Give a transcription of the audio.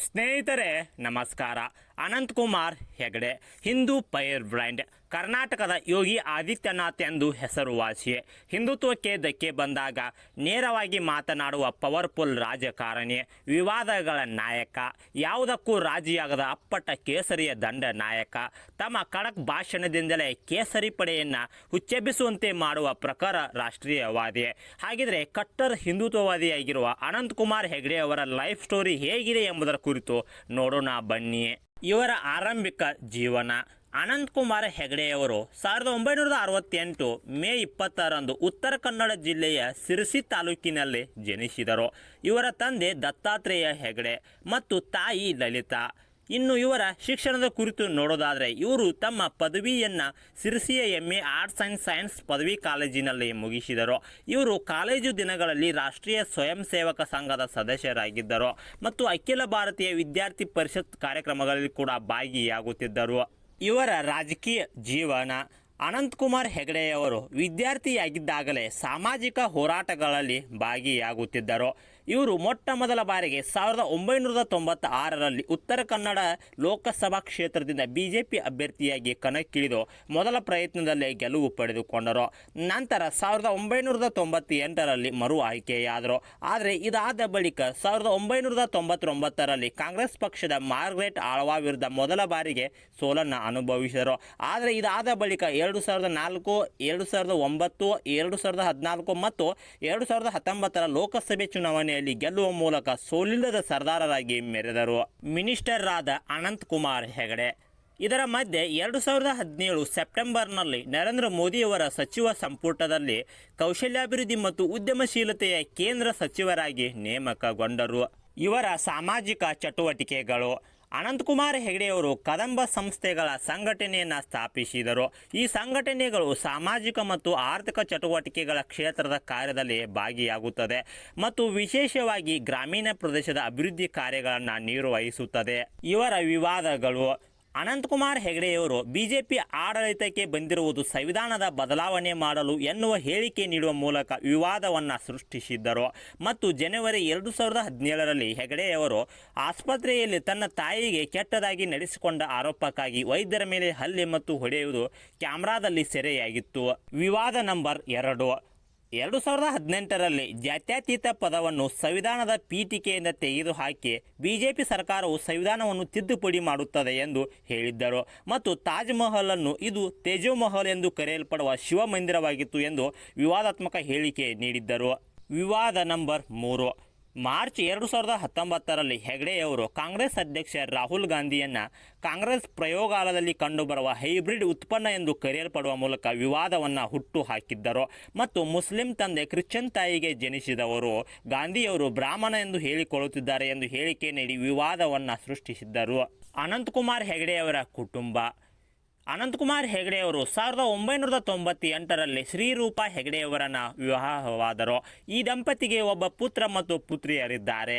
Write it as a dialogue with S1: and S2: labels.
S1: ಸ್ನೇಹಿತರೆ ನಮಸ್ಕಾರ. Ananthkumar Hegde Hindu fire brand, ಕರ್ನಾಟಕದ ಯೋಗಿ ಆದಿತ್ಯನಾಥ್ ಎಂದು ಹೆಸರುವಾಸಿ. ಹಿಂದುತ್ವಕ್ಕೆ ಧಕ್ಕೆ ಬಂದಾಗ ನೇರವಾಗಿ ಮಾತನಾಡುವ ಪವರ್ಫುಲ್ ರಾಜಕಾರಣಿ, ವಿವಾದಗಳ ನಾಯಕ, ಯಾವುದಕ್ಕೂ ರಾಜಿಯಾಗದ ಅಪ್ಪಟ ಕೇಸರಿಯ ದಂಡ ನಾಯಕ. ತಮ್ಮ ಖಡಕ್ ಭಾಷಣದಿಂದಲೇ ಕೇಸರಿ ಪಡೆಯನ್ನು ಹುಚ್ಚೆಬ್ಬಿಸುವಂತೆ ಮಾಡುವ ಪ್ರಖರ ರಾಷ್ಟ್ರೀಯವಾದಿ. ಹಾಗಿದ್ರೆ ಕಟ್ಟರ್ ಹಿಂದುತ್ವವಾದಿಯಾಗಿರುವ ಅನಂತಕುಮಾರ್ ಹೆಗಡೆ ಅವರ ಲೈಫ್ ಸ್ಟೋರಿ ಹೇಗಿದೆ ಎಂಬುದರ ಕುರಿತು ನೋಡೋಣ ಬನ್ನಿ. ಇವರ ಆರಂಭಿಕ ಜೀವನ. ಅನಂತಕುಮಾರ್ ಹೆಗಡೆಯವರು 1968 ಮೇ 20ರಂದು ಉತ್ತರ ಕನ್ನಡ ಜಿಲ್ಲೆಯ ಸಿರಸಿ ತಾಲೂಕಿನಲ್ಲಿ ಜನಿಸಿದರು. ಇವರ ತಂದೆ ದತ್ತಾತ್ರೇಯ ಹೆಗಡೆ ಮತ್ತು ತಾಯಿ ಲಲಿತಾ. ಇನ್ನು ಇವರ ಶಿಕ್ಷಣದ ಕುರಿತು ನೋಡೋದಾದರೆ ಇವರು ತಮ್ಮ ಪದವಿಯನ್ನು ಸಿರಸಿಯ MA ಆರ್ಟ್ಸ್ ಆ್ಯಂಡ್ ಸೈನ್ಸ್ ಪದವಿ ಕಾಲೇಜಿನಲ್ಲಿ ಮುಗಿಸಿದರು. ಇವರು ಕಾಲೇಜು ದಿನಗಳಲ್ಲಿ ರಾಷ್ಟ್ರೀಯ ಸ್ವಯಂ ಸೇವಕ ಸಂಘದ ಸದಸ್ಯರಾಗಿದ್ದರು ಮತ್ತು ಅಖಿಲ ಭಾರತೀಯ ವಿದ್ಯಾರ್ಥಿ ಪರಿಷತ್ ಕಾರ್ಯಕ್ರಮಗಳಲ್ಲಿ ಕೂಡ ಭಾಗಿಯಾಗುತ್ತಿದ್ದರು. ಇವರ ರಾಜಕೀಯ ಜೀವನ. ಅನಂತಕುಮಾರ್ ಹೆಗಡೆಯವರು ವಿದ್ಯಾರ್ಥಿಯಾಗಿದ್ದಾಗಲೇ ಸಾಮಾಜಿಕ ಹೋರಾಟಗಳಲ್ಲಿ ಭಾಗಿಯಾಗುತ್ತಿದ್ದರು. ಇವರು ಮೊಟ್ಟ ಮೊದಲ ಬಾರಿಗೆ 1996ರಲ್ಲಿ ಉತ್ತರ ಕನ್ನಡ ಲೋಕಸಭಾ ಕ್ಷೇತ್ರದಿಂದ BJP ಅಭ್ಯರ್ಥಿಯಾಗಿ ಕಣಕ್ಕಿಳಿದು ಮೊದಲ ಪ್ರಯತ್ನದಲ್ಲೇ ಗೆಲುವು ಪಡೆದುಕೊಂಡರು. ನಂತರ 1998ರಲ್ಲಿ ಮರು ಆಯ್ಕೆಯಾದರು. ಆದರೆ ಇದಾದ ಬಳಿಕ 1999ರಲ್ಲಿ ಕಾಂಗ್ರೆಸ್ ಪಕ್ಷದ ಮಾರ್ಗ್ರೆಟ್ ಆಳ್ವಾ ವಿರುದ್ಧ ಮೊದಲ ಬಾರಿಗೆ ಸೋಲನ್ನು ಅನುಭವಿಸಿದರು. ಆದರೆ ಇದಾದ ಬಳಿಕ 2004, 2009, 2014 ಮತ್ತು 2019ರ ಲೋಕಸಭೆ ಚುನಾವಣೆಯಲ್ಲಿ ಗೆಲ್ಲುವ ಮೂಲಕ ಸೋಲಿಲ್ಲದ ಸರ್ದಾರರಾಗಿ ಮೆರೆದರು. ಮಿನಿಸ್ಟರ್ ಆದ ಅನಂತಕುಮಾರ್ ಹೆಗಡೆ. ಇದರ ಮಧ್ಯೆ 2017 ಸೆಪ್ಟೆಂಬರ್ನಲ್ಲಿ ನರೇಂದ್ರ ಮೋದಿಯವರ ಸಚಿವ ಸಂಪುಟದಲ್ಲಿ ಕೌಶಲ್ಯಾಭಿವೃದ್ಧಿ ಮತ್ತು ಉದ್ಯಮಶೀಲತೆಯ ಕೇಂದ್ರ ಸಚಿವರಾಗಿ ನೇಮಕಗೊಂಡರು. ಇವರ ಸಾಮಾಜಿಕ ಚಟುವಟಿಕೆಗಳು. ಅನಂತಕುಮಾರ್ ಹೆಗಡೆಯವರು ಕದಂಬ ಸಂಸ್ಥೆಗಳ ಸಂಘಟನೆಯನ್ನು ಸ್ಥಾಪಿಸಿದರು. ಈ ಸಂಘಟನೆಗಳು ಸಾಮಾಜಿಕ ಮತ್ತು ಆರ್ಥಿಕ ಚಟುವಟಿಕೆಗಳ ಕ್ಷೇತ್ರದ ಕಾರ್ಯದಲ್ಲಿ ಭಾಗಿಯಾಗುತ್ತದೆ ಮತ್ತು ವಿಶೇಷವಾಗಿ ಗ್ರಾಮೀಣ ಪ್ರದೇಶದ ಅಭಿವೃದ್ಧಿ ಕಾರ್ಯಗಳನ್ನು ನಿರ್ವಹಿಸುತ್ತದೆ. ಇವರ ವಿವಾದಗಳು. ಅನಂತಕುಮಾರ್ ಹೆಗಡೆಯವರು BJP ಆಡಳಿತಕ್ಕೆ ಬಂದಿರುವುದು ಸಂವಿಧಾನದ ಬದಲಾವಣೆ ಮಾಡಲು ಎನ್ನುವ ಹೇಳಿಕೆ ನೀಡುವ ಮೂಲಕ ವಿವಾದವನ್ನು ಸೃಷ್ಟಿಸಿದ್ದರು ಮತ್ತು ಜನವರಿ 2017ರಲ್ಲಿ ಹೆಗಡೆಯವರು ಆಸ್ಪತ್ರೆಯಲ್ಲಿ ತನ್ನ ತಾಯಿಗೆ ಕೆಟ್ಟದಾಗಿ ನಡೆಸಿಕೊಂಡ ಆರೋಪಕ್ಕಾಗಿ ವೈದ್ಯರ ಮೇಲೆ ಹಲ್ಲೆ ಮತ್ತು ಹೊಡೆಯುವುದು ಕ್ಯಾಮ್ರಾದಲ್ಲಿ ಸೆರೆಯಾಗಿತ್ತು. ವಿವಾದ ನಂಬರ್ 2. 2018ರಲ್ಲಿ ಜಾತ್ಯತೀತ ಪದವನ್ನು ಸಂವಿಧಾನದ ಪೀಠಿಕೆಯಿಂದ ತೆಗೆದುಹಾಕಿ BJP ಸರ್ಕಾರವು ಸಂವಿಧಾನವನ್ನು ತಿದ್ದುಪಡಿ ಮಾಡುತ್ತದೆ ಎಂದು ಹೇಳಿದ್ದರು ಮತ್ತು ತಾಜ್ ಮಹಲ್ ಅನ್ನು ಇದು ತೇಜೋಮಹಲ್ ಎಂದು ಕರೆಯಲ್ಪಡುವ ಶಿವ ಮಂದಿರವಾಗಿತ್ತು ಎಂದು ವಿವಾದಾತ್ಮಕ ಹೇಳಿಕೆ ನೀಡಿದ್ದರು. ವಿವಾದ ನಂಬರ್ 3. ಮಾರ್ಚ್ 2019ರಲ್ಲಿ ಹೆಗಡೆಯವರು ಕಾಂಗ್ರೆಸ್ ಅಧ್ಯಕ್ಷ ರಾಹುಲ್ ಗಾಂಧಿಯನ್ನು ಕಾಂಗ್ರೆಸ್ ಪ್ರಯೋಗಾಲಯದಲ್ಲಿ ಕಂಡುಬರುವ ಹೈಬ್ರಿಡ್ ಉತ್ಪನ್ನ ಎಂದು ಕರೆಯಲ್ಪಡುವ ಮೂಲಕ ವಿವಾದವನ್ನು ಹುಟ್ಟು ಹಾಕಿದ್ದರು ಮತ್ತು ಮುಸ್ಲಿಂ ತಂದೆ ಕ್ರಿಶ್ಚಿಯನ್ ತಾಯಿಗೆ ಜನಿಸಿದವರು ಗಾಂಧಿಯವರು ಬ್ರಾಹ್ಮಣ ಎಂದು ಹೇಳಿಕೊಳ್ಳುತ್ತಿದ್ದಾರೆ ಎಂದು ಹೇಳಿಕೆ ನೀಡಿ ವಿವಾದವನ್ನು ಸೃಷ್ಟಿಸಿದ್ದರು. ಅನಂತಕುಮಾರ್ ಹೆಗಡೆಯವರ ಕುಟುಂಬ. ಅನಂತಕುಮಾರ್ ಹೆಗಡೆಯವರು 1998ರಲ್ಲಿ ಶ್ರೀರೂಪಾ ಹೆಗಡೆಯವರನ್ನು ವಿವಾಹವಾದರು. ಈ ದಂಪತಿಗೆ ಒಬ್ಬ ಪುತ್ರ ಮತ್ತು ಪುತ್ರಿಯರಿದ್ದಾರೆ.